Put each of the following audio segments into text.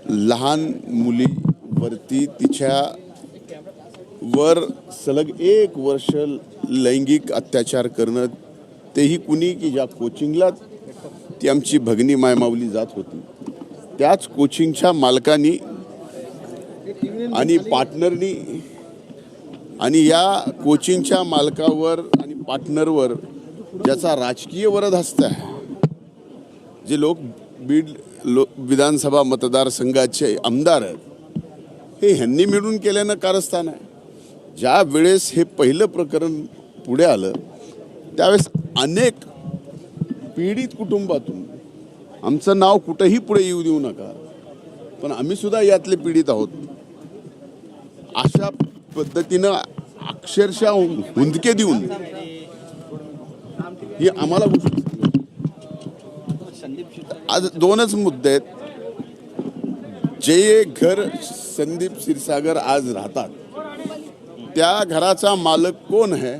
लहान मुलीवरती तिच्या वर सलग 1 वर्ष लैंगिक अत्याचार करणं, तेही कुणी की ज्या कोचिंगला ती आमची भगिनी मायमावली जात होती, त्याच कोचिंगच्या मालकांनी आणि पार्टनरनी आणि या कोचिंगच्या मालकावर आणि पार्टनरवर ज्याचा राजकीय वरदहस्त आहे, जे बीड विधानसभा मतदारसंघाचे आमदार आहेत, हे ह्यांनी मिळून केल्यानं कारस्थान आहे. ज्या वेळेस हे पहिलं प्रकरण पुढे आलं त्यावेळेस अनेक पीडित कुटुंबातून, आमचं नाव कुठेही पुढे येऊ देऊ नका, पण आम्ही सुद्धा यातले पीडित आहोत, अशा पद्धतीनं अक्षरशः हुंदके देऊन ही आम्हाला आज 2च मुद्दे आहेत. जे घर संदीप क्षीरसागर आज राहतात त्या घराचा मालक कोण आहे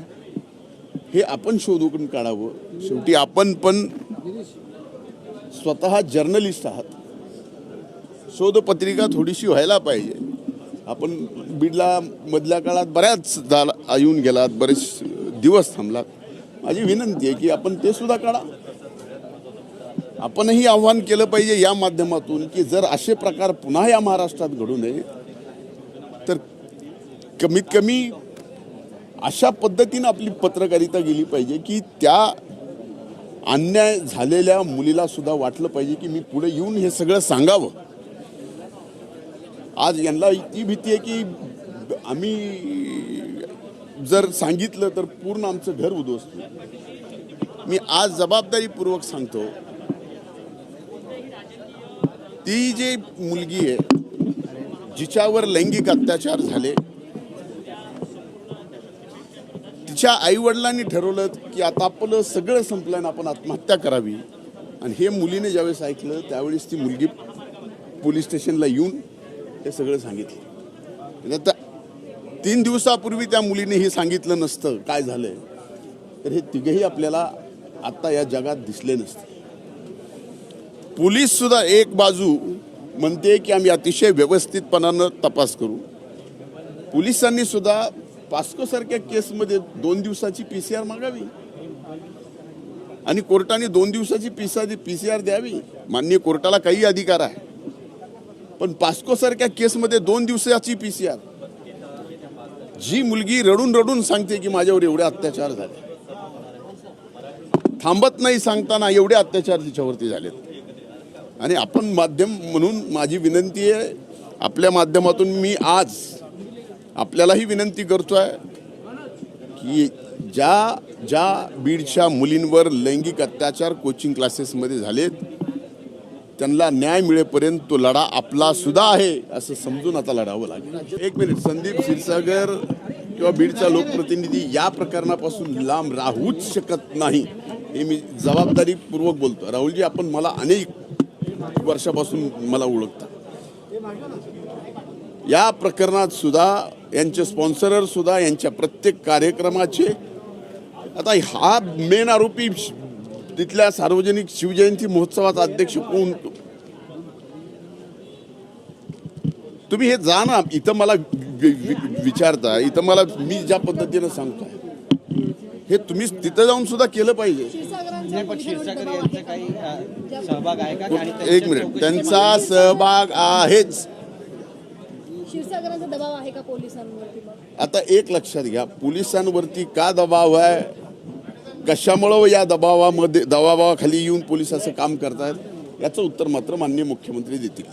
हे आपण शोधून काढावं. शेवटी आपण पण स्वतः जर्नलिस्ट आहात, शोधपत्रिका थोडीशी व्हायला पाहिजे. आपण बीडला मधल्या काळात बऱ्याच येऊन गेलात, बरेच दिवस थांबलात. माझी विनंती आहे की आपण ते सुद्धा काढा. आपणही आव्हान केलं पाहिजे या माध्यमातून की जर असे प्रकार पुन्हा या महाराष्ट्रात घडू नये, तर कमीत कमी अशा पद्धतीनं आपली पत्रकारिता गेली पाहिजे की त्या अन्याय झालेल्या मुलीला सुद्धा वाटलं पाहिजे की मी पुढे येऊन हे सगळं सांगावं. आज यांना इतकी भीती आहे की आम्ही जर सांगितलं तर पूर्ण आमचं घर उद्ध्वस्त होईल. मी आज जबाबदारीपूर्वक सांगतो, ती जी मुलगी आहे जिच्यावर लैंगिक अत्याचार झाले, तिच्या आईवडिलांनी ठरवलं की आता आपलं सगळं संपलं ना, आपण आत्महत्या करावी. आणि हे मुलीने ज्यावेळेस ऐकलं त्यावेळेस ती मुलगी पोलीस स्टेशनला येऊन हे सगळं सांगितलं. आता 3 दिवसापूर्वी त्या मुलीने हे सांगितलं नसतं काय झालंय, तर हे तिघेही आपल्याला आता या जगात दिसले नसते. पोलीस सुद्धा एक बाजू म्हणते की आम्ही अतिशय व्यवस्थितपणानं तपास करू. पोलिसांनी सुद्धा पास्को सारख्या केसमध्ये 2 दिवसाची PCR मागावी आणि कोर्टाने 2 दिवसाची PCR द्यावी. माननीय कोर्टाला काही अधिकार आहे, पण पास्को सारख्या केसमध्ये 2 दिवसाची PCR. जी मुलगी रडून रडून सांगते की माझ्यावर एवढे अत्याचार झाले, थांबत नाही सांगताना एवढे अत्याचार तिच्यावरती झालेत. आणि आपण माध्यम म्हणून माझी विनंती आहे, आपल्या माध्यमातून मी आज आपल्यालाही विनंती करतोय की ज्या बीडच्या मुलींवर लैंगिक अत्याचार कोचिंग क्लासेसमध्ये झालेत त्यांना न्याय मिळेपर्यंत तो लढा आपला सुद्धा आहे असं समजून आता लढावं लागेल. 1 मिनिट, संदीप क्षीरसागर किंवा बीडचा लोकप्रतिनिधी या प्रकरणापासून लांब राहूच शकत नाही, हे मी जबाबदारीपूर्वक बोलतो. राहुलजी, आपण मला अनेक वर्षापासून मला ओळखता. या प्रकरणात सुद्धा यांचे स्पॉन्सरर सुद्धा यांच्या प्रत्येक कार्यक्रमाचे, आता हा मेन आरोपी तिथल्या सार्वजनिक शिवजयंती महोत्सवाचा अध्यक्ष कोण? तुम्ही हे जा ना, इथं मला विचारता, इथं मला मी ज्या पद्धतीनं सांगतोय हे तुम्ही तिथं जाऊन सुद्धा केलं पाहिजे. 1 मिनिट, त्यांचा सहभाग आहेच. क्षीरसागरांचा दबाव आहे का पोलिसांवरती? आता एक लक्षात घ्या, पोलिसांवरती का दबाव आहे, कशामुळं या दबावाखाली येऊन पोलीस असं काम करतायत, याचं उत्तर मात्र माननीय मुख्यमंत्री देतील.